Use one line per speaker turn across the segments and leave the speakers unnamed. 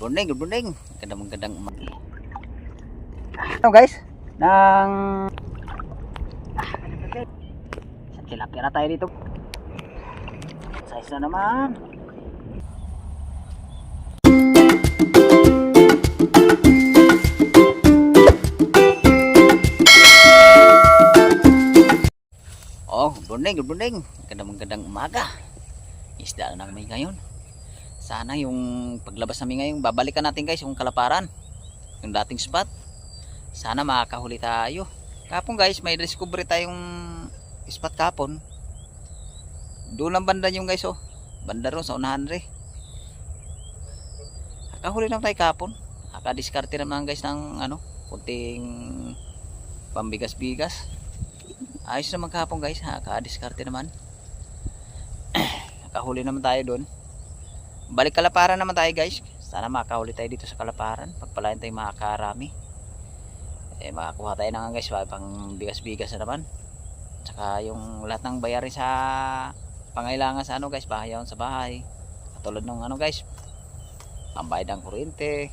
Good morning. Magandang umaga. Ano guys? Nang sa tilapia na tayo dito. Size na naman. Oh, good morning. Magandang umaga. Isda na namin ngayon. Sana yung paglabas namin ngayon, babalikan natin guys yung Kalaparan, yung dating spot. Sana makakahuli tayo. Kapon guys, may discovery tayong spot kapon. Doon ang banda yung guys, oh. Banda ron sa unahan rin. Nakahuli naman tayo kapon. Nakadiskarte naman guys ng kunting pambigas-bigas. Ayos naman kapon guys, nakadiskarte naman. Nakahuli naman tayo doon. Balik Kalaparan naman tayo guys. Sana makakahuli tayo dito sa Kalaparan. Pagpalain tayo makakarami. Makakuha tayo na nga guys, pang bigas-bigas na naman. Tsaka yung lahat ng bayarin sa pangailangan sa guys, bahayawan sa bahay. Katulad ng guys, pambayad ng kuryente,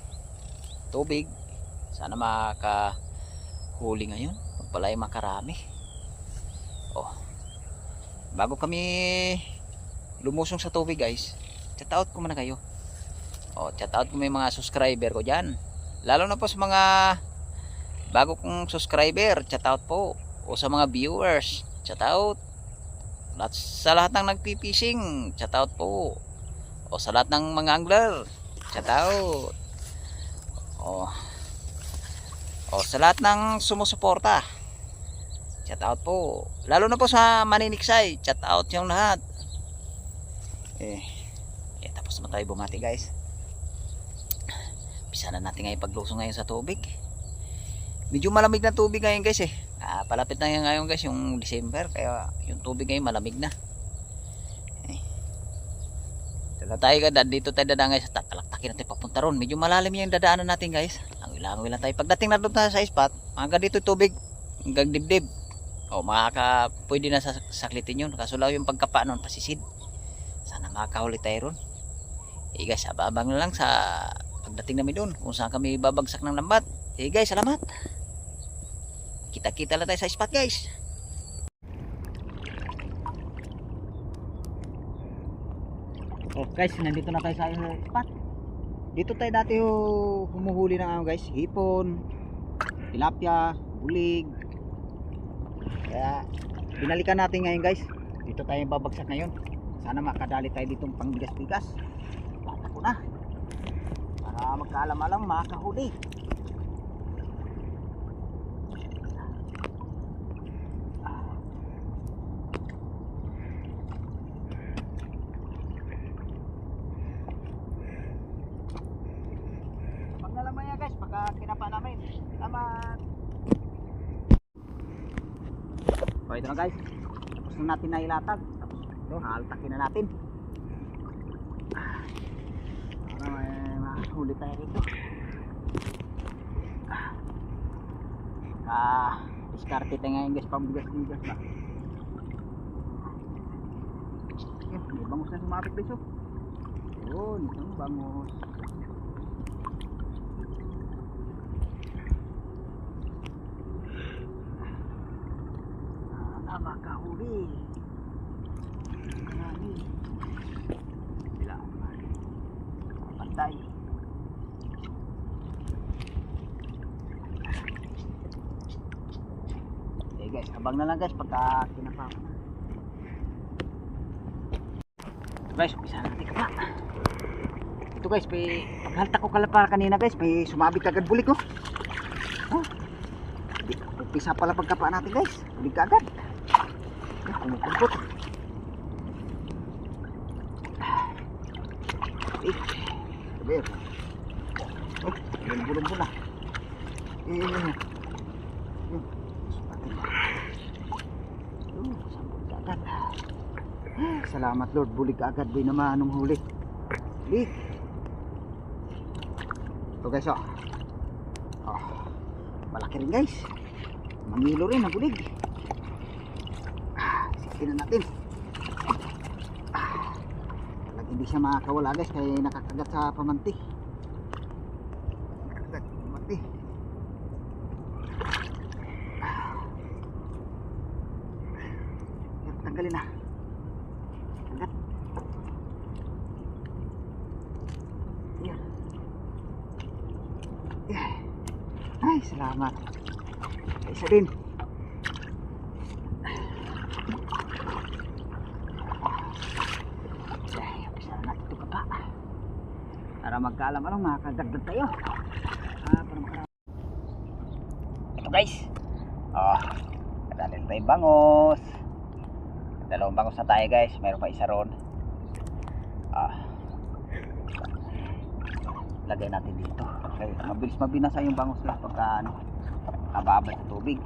tubig. Sana makakahuli ngayon. Pagpalain makarami. Oh. Bago kami lumusong sa tubig guys, chat out ko muna kayo. Chat out ko may mga subscriber ko dyan. Lalo na po sa mga bago kong subscriber, chat out po. O sa mga viewers, chat out. Sa lahat ng nagpipishing, chat out po. O sa lahat ng mga angler, chat out. O sa lahat ng sumusuporta, chat out po. Lalo na po sa maniniksay, chat out yung lahat. Tapos naman tayo bumati guys. Pisa na natin ngayon paglusong ngayon sa tubig. Medyo malamig na tubig ngayon guys palapit na ngayon guys yung December, kaya yung tubig ngayon malamig na. Dito tayo dadaan guys. Tatalaktakin natin papunta ron. Medyo malalim yung dadaanan natin guys. Langoy lang tayo. Pagdating na doon tayo sa spot, hanggang dito tubig, hanggang dibdib. Pwede na saklitin yun. Kaso lang yung pagkapa nun, pasisid. Sana makakahuli tayo ron. Guys, abang na lang sa pagdating namin doon kung saan kami babagsak ng lambat. Guys, salamat. Kita-kita lang tayo sa spot guys. Guys, nandito na tayo sa spot. Dito tayo dati humuhuli ng guys, hipon, tilapia, bulig. Kaya binalikan natin ngayon guys. Dito tayo babagsak ngayon. Sana makadali tayo ditong pangbigas-bigas. Bata ko na para magkaalam-alam makahuli. Pagkalaman niya guys, pagka kinapa namin. Salamat. Ito na guys, tapos na natin na ilatag. Haltakin na natin para may mahuli tayo rito. Diskarte tayo ngayon guys, pambigas-bigas ba. May bangus na sumapit guys. Yun, isang bangus. Makahuli. Pantay. Guys, abang na lang guys pagka kinapa ko na. Guys, umpisa natin ka. Ito guys, paghalta ko Kalapar kanina guys, may sumabit agad bulik oh. Umpisa pala pagkapa natin guys, bulik agad. Kumukumpot. Sabi. Bulong-bulong na. Salamat Lord, bulig agad din naman anong huli. Bulig. Ito guys malaki rin guys. Mangilo rin ang bulig. Sikin na natin. Hindi siya makakawala guys kaya nakakagat sa pamanti. tanggalin na. Agad. Yan. Ay, salamat. Isa din. Para magkaalam-alam, makakagdagdag tayo. Ito guys. Kadalil tayo bangos. Dalawang bangos na tayo guys. Mayroon pa isa ron. Lagay natin dito. Okay, mabilis mabinasa yung bangos guys pagka kababad sa tubig.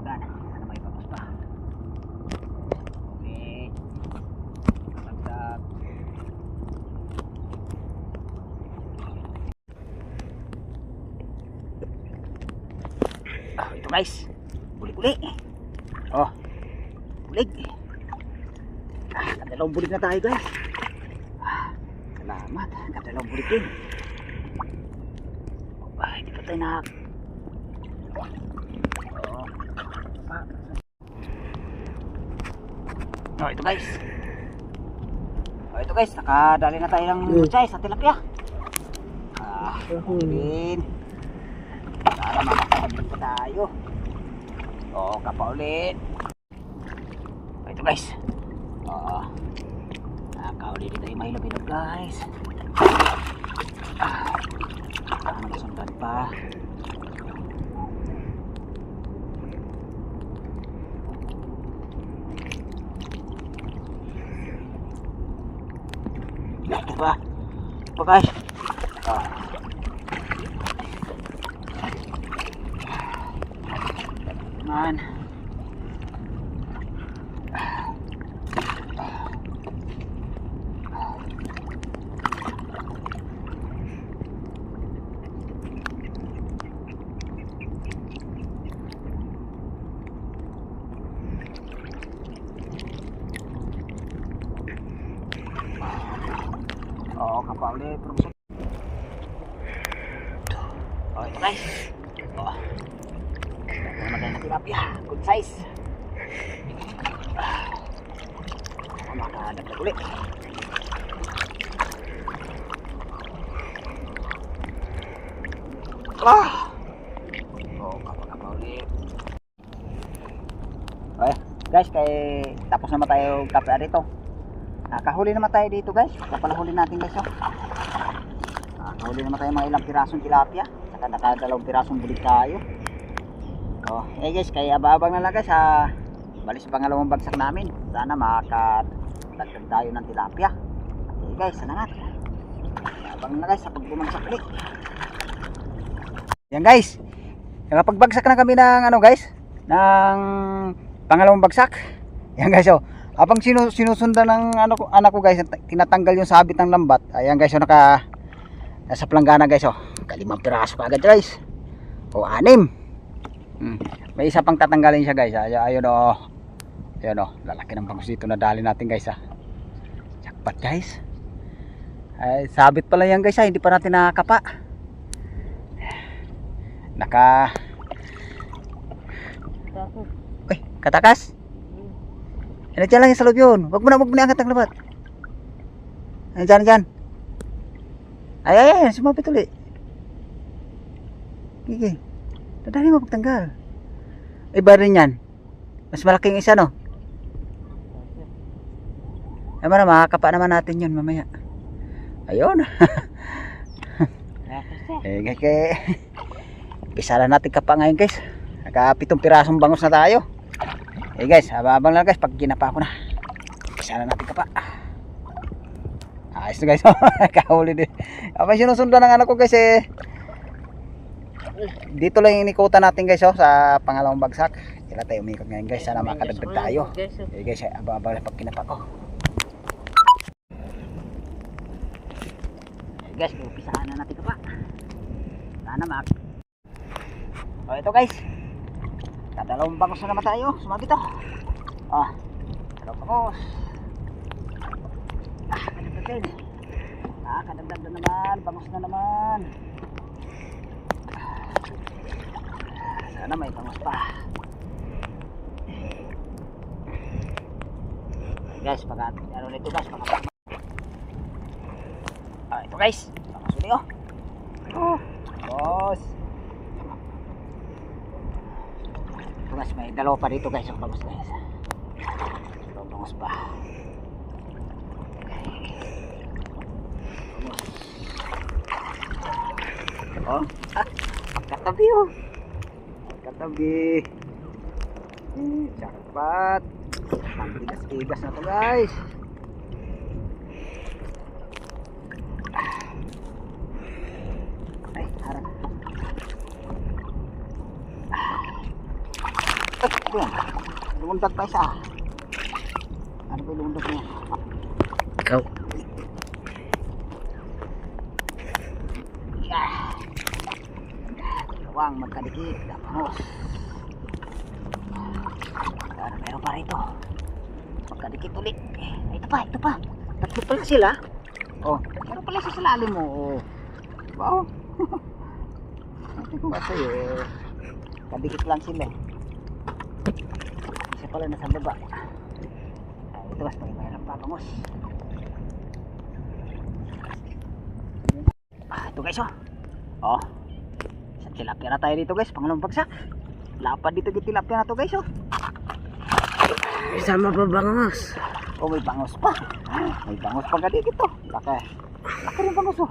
Sana may bangos pa. Okay. Magdag. Ito guys, bulig-uli. Bulig. Kadalawang bulig na tayo guys. Salamat, kadalawang bulig din. Hindi pa tayo ito guys. Ito guys, nakadali na tayo ng butchay sa tilapia. Din. Para makakabili pa tayo. Kapa ulit. Ito guys. Nakakaulit dito yung mahilap-hilap guys. Nagsundan pa. Ito ba? Ito guys. Man. Kapal ulit. Ito guys. Namatay na tilapia. Good size. Makadagdag ulit. Kapal ulit. Okay guys, tapos naman tayo kape dito. Nakahuli naman tayo dito guys. Kapalahuli natin guys. Nakahuli naman tayo mga ilang pirasong tilapia. Saka nakadalawang pirasong bulig tayo. Guys, kaya abang na lang guys bali sa pangalawang bagsak namin. Sana makadagdag tayo ng tilapia. Guys, salamat. Abang na guys sa pagbumagsak ulit. Yan guys, nakapagbagsak na kami ng guys, ng pangalawang bagsak. Yan guys, habang sinusundan ng anak ko guys, tinatanggal yung sabit ng lambat. Ayan guys, nasa planggana guys, kalimang piraso ka agad guys. 6. May isa pang tatanggalin siya guys. Ayun lalaki ng bangus dito na dali natin guys. Jackpot guys. Sabit pala yan guys, hindi pa natin nakakapa. Katakas. Diyan lang yung sa loob yun. Huwag mo na angat ang labat. Diyan. Ay, sumapit ulit. Gigi. Dadali mo pagtanggal. Iba rin yan. Mas malaking isa, no? Makakapa naman natin yun mamaya. Ayun. Isa na natin kapa ngayon guys. Naka 7 pirasong bangus na tayo. Guys, abang lang guys pag ginapa ko na. Isa na natin kapa. Ayos na guys. Kahuli din. Abang sinusundan ng anak ko guys dito lang yung inikutan natin guys sa pangalawang bagsak. Sila tayo umikot ngayon guys. Sana makadagdag tayo. Guys, abang lang pag ginapa ko. Guys, upisahan na natin kapa. Sana ito guys. Dalawang bangus na naman tayo. Sumabit to. Dalawang bangus. Kadagdag din. Kadagdag na naman. Bangus na naman. Sana may bangus pa. guys, pag ano nito guys, ito guys, pakasuli oh. Boss. Ito guys, may dalawa pa dito guys, bangus guys. Bangus pa. Oh, katabi oh. Katabi. Cakpat. Ang tigas-tigas na to guys. Ay, harap. Ito yan. Lumundag pa isa. Ano ba yung lumundag niya? Ikaw. Dalawang magkadikit. Tapos. Meron pa rito. Magkadikit ulit. Ito pa. Tatlo pala sila. Oh, meron pala sa lalim mo. Oh. Wow. Ito ko ba sa'yo? Kadikit lang sila. Isa pala nasa baba. Ito mas mayroon pa bangus. Ito guys oh. Oh. Sa tilapia na tayo dito guys. Pangalawang bagsak. Lapad dito yung tilapia na to guys oh.
Sama pa bangus.
Oh, may bangus pa. May bangus pa gadi dito. Laki. Laki rin bangus oh.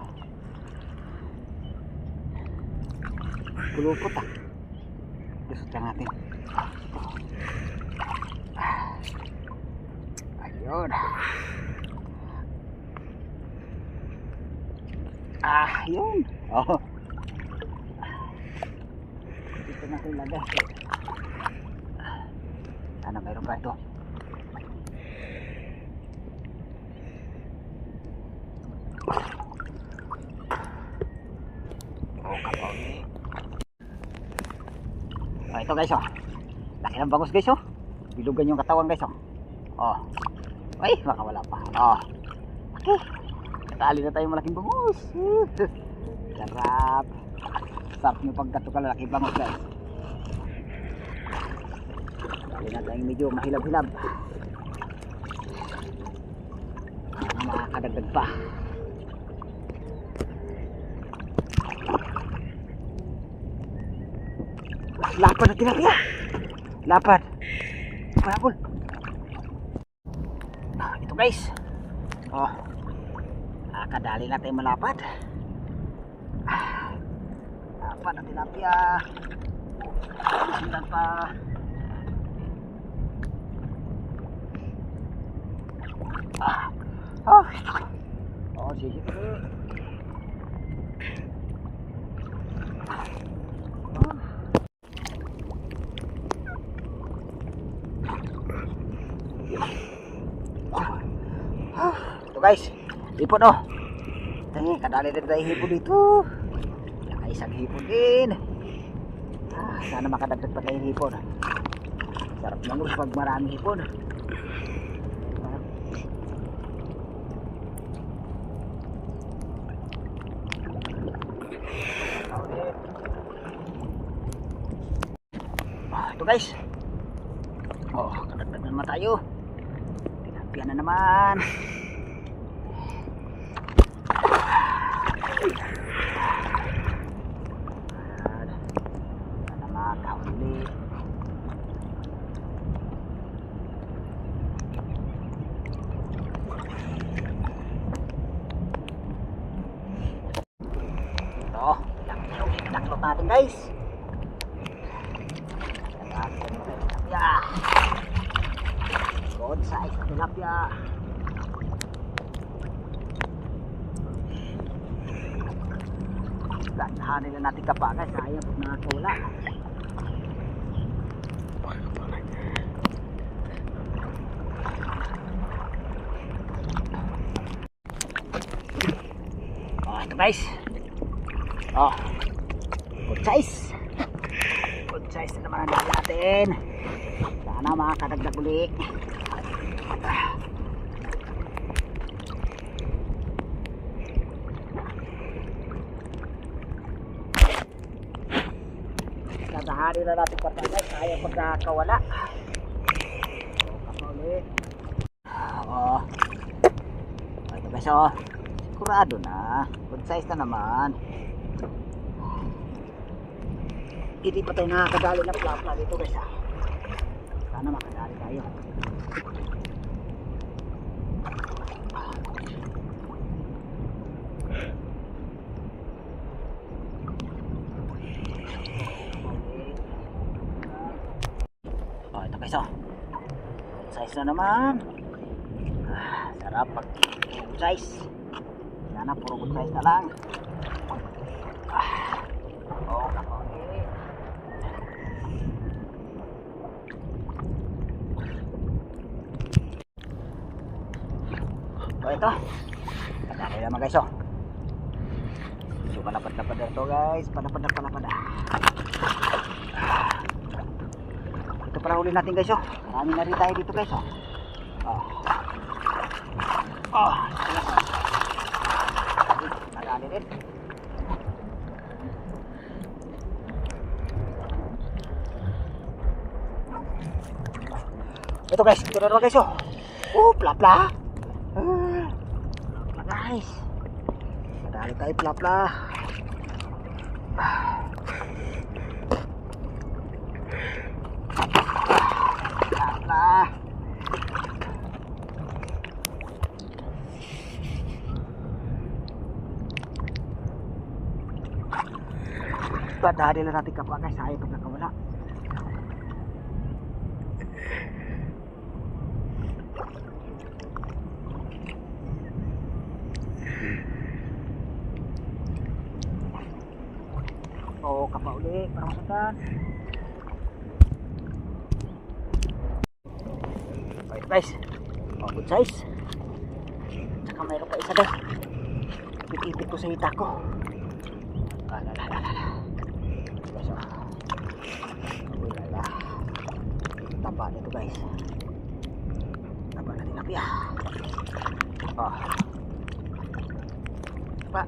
Kulupot ah. Lusot lang natin. Ayun. Yun. Oh. Dito natin lagay. Sana mayroon pa ito. Oh, kapag. Oh, ito guys oh. Laki ng bangus guys oh. Bilugan yung katawan guys oh. Oh. Ay, baka wala pa. Oh. Okay. Natali na tayo malaking bangus. Sarap. Sarap yung pagkatukal laki bangus guys. Natali na tayong medyo mahilab-hilab. Makakadagdag pa. Lapad na tilapia. Lapad. Parabol. Ito guys. Oh. Kadali natin malapad. Lapad na tilapia. Sindan pa. Oh. Oh, sige. Ito guys, hipon oh. Kadali din tayo hipon dito. Nakaisang hipon din. Sana makadagdag pa tayong hipon. Sarap naman pag maraming hipon. Ito guys. Oh, kadagdag naman tayo. Tilapia na naman. Sana makahuli. Ito, naklot natin guys. Tilapia. Good size na tilapia. Dandahanin na natin kapagas. Sayang pag nakakawala. Oh, ito guys. Oh, good size. Good size na naman ang dahil natin. Sana makakadagdag ulit. Dadahari na natin patagay. Kaya pagkakawala. So, kapaulit. guys, oh. Sigurado na. Good size na naman. Hindi pa tayo nakakadali ng plapla dito guys, ah. Sana makadali tayo. Oh, ito guys, oh. Good size na naman. Sarap pag good size. Sana puro good size na lang. Oh, kapatid. Oh, ito. Padali naman guys, oh. So, palapad-lapad na ito guys. Palapad. Ito pala huli natin guys, oh. Marami na rin tayo dito guys, oh. Nagali rin. Ito guys, ito na naman guys, oh. Oh, plapla. Guys. Madali tayo plapla. Plapla. Padali lang natin kapag guys, ayaw pag nakawala. Oh, kapa uli, para masundan. Okay guys, oh, good size. Tsaka mayroon pa isa guys. Ipit-ipit ko sa hita ko. Guys, oh. Ulala. Taba nito guys. Taba na tilapia. Oh. Taba.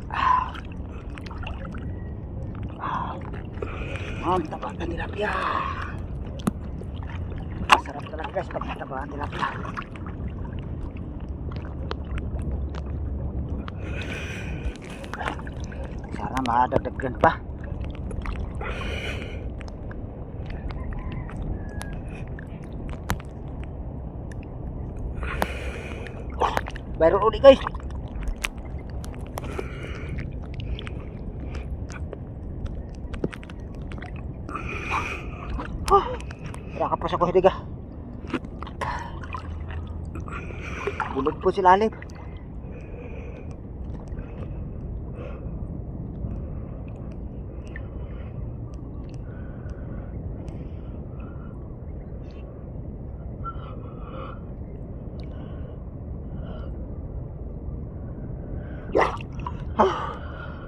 Taba na tilapia. Masarap talaga guys pag taba na tilapia. Sana madagdagan pa. Bayro ulit guys. Nakapas ako hidiga. Bulog po si lalim.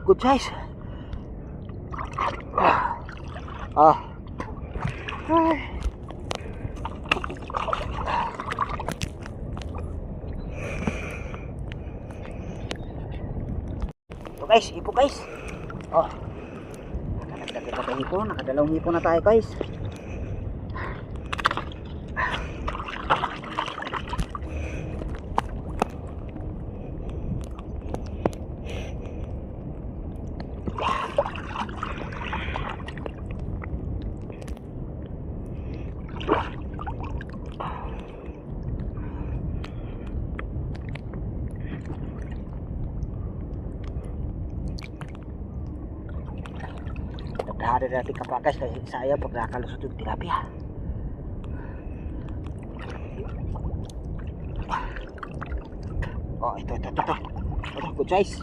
Good size. Ito guys, ipo guys. Oh. Nakadagdag na tayo hipon, nakadalawang hipon na tayo guys. Dahil natin kapagas kasi saya pag nakalusot yung tilapia. Oh, ito. Ito, good size.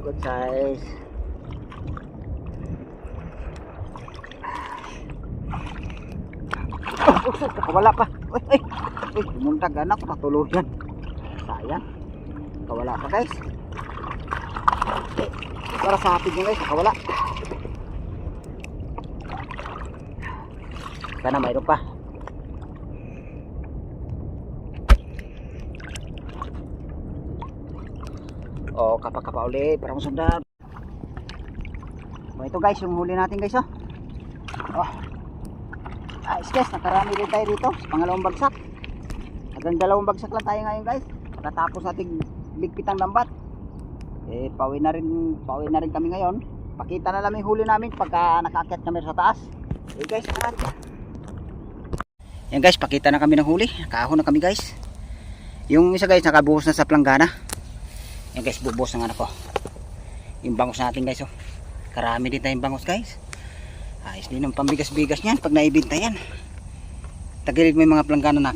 Good size. Kawala pa. Uy, mundag anak, natuluyan. Sayang. Kawala pa guys. Para sa atin nyo guys, nakawala. Sana mayroon pa. O, kapa-kapa uli para masundan. O, ito guys, yung huli natin guys, oh. Ayos guys, nakarami rin tayo dito sa pangalawang bagsak. Hanggang dalawang bagsak lang tayo ngayon guys. Pagkatapos ating bigpitang lambat. Pauwi na rin kami ngayon. Pakita na lang yung huli namin pagka nakaakyat kami sa taas. Guys, yan guys, pakita na kami ng huli. Nakahon na kami guys. Yung isa guys, nakabuhos na sa planggana. Yan guys, bubuhos ng anak ko. Yung bangus natin guys, oh. Karami din tayong bangus guys. Ayos din ang pambigas-bigas niyan pag naibinta yan. Tagilid mo yung mga planggana nak.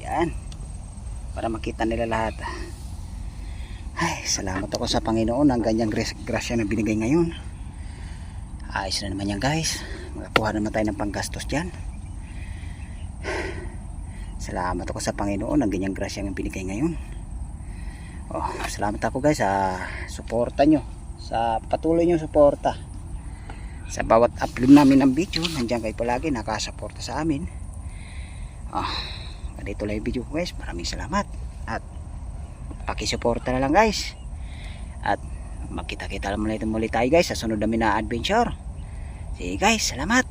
Yan. Para makita nila lahat. Ay, salamat ako sa Panginoon ang ganyang grasya na binigay ngayon. Ayos na naman yan guys. Makakuha naman tayo ng panggastos dyan. Salamat ako sa Panginoon ang ganyang grasya na binigay ngayon. Oh, salamat ako guys sa suporta nyo. Sa patuloy nyo suporta. Sa bawat upload namin ng video, nandiyan kayo palagi nakasuporta sa amin. Oh, dito lang yung video guys. Maraming salamat. At pakisuporta na lang guys. At magkita-kita lang muli tayo guys sa sunod namin na adventure. Sige guys, salamat.